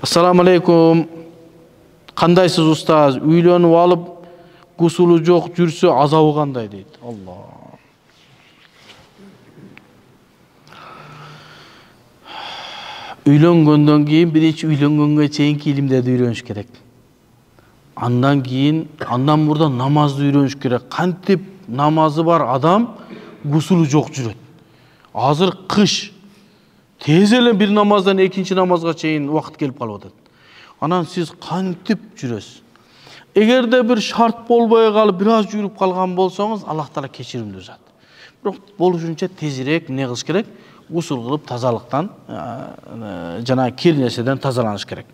Assalamu alaikum. Kandaysiz ustaz? Үйлөнүп алып, гусулу жок жүрсө азабы кандай дейт. Allah. Үйлөнгөндөн кийин биринчи үйлөнгөнгө чейинки илимдерди үйрөнүш керек. Андан мурда намазды үйрөнүш керек. Кантип намазы бар адам гусулу жок жүрөт. Азыр кыш. Тез эле бир намаздан экинчи намазга чейин убакыт келип калып атат. Анан сиз кантип жүрөсүз? Эгерде бир шарт болбой калып, бир аз жүрүп калган болсоңуз, Аллах Таала кечиримдүү зат. Бирок болушунча тезирээк эмне кылыш керек? Гусул кылып тазалыктан, жана кир нерседен тазаланыш керек.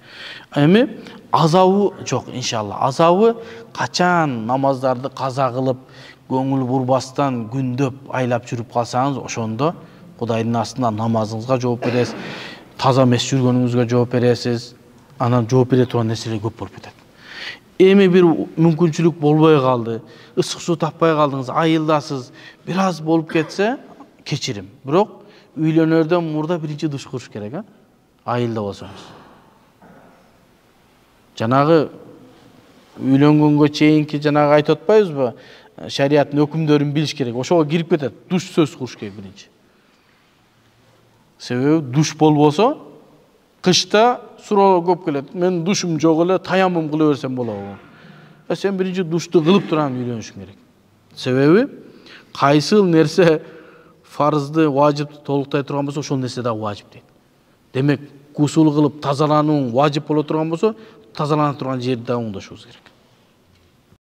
Эми азабы жок, иншалла. Азабы качан намаздарды каза кылып, көңүл бурбастан күндөп айлап жүрүп калсаңыз, ошондо Кудайдын астында намазыңызга жооп бересиз, таза эмес жүргөнүңүзгө жооп бересиз. Анан жооп бере турган нерселер көп болуп кетет. Эми бир мүмкүнчүлүк болбой калды, ысык суу таппай калдыңыз, айылдасыз, бир аз болуп кетсе, кечирим. Бирок үйлөнөрдөн мурда биринчи душ куруш керек, айылда болсоңуз. Жанагы үйлөнгөнгө чейинки жанагы айтып атпайбызбы? Шариаттын өкүмдөрүн билиш керек. Ошого кирип кетет. Душ сөз куруш керек биринчи. Себеби душ болбосо, кышта суроо көп келет. Мен душум жок эле, таямым кыла берсем болобу? Сен биринчи душту кылып турам үйлөнүшүң керек. Себеби кайсыл нерсе фарызды, важипти толуктай турган болсо, ошол нерсе да важип дейт. Демек, гусул кылып тазалануу важип боло турган болсо, тазалана турган жерди да оңдошубуз керек.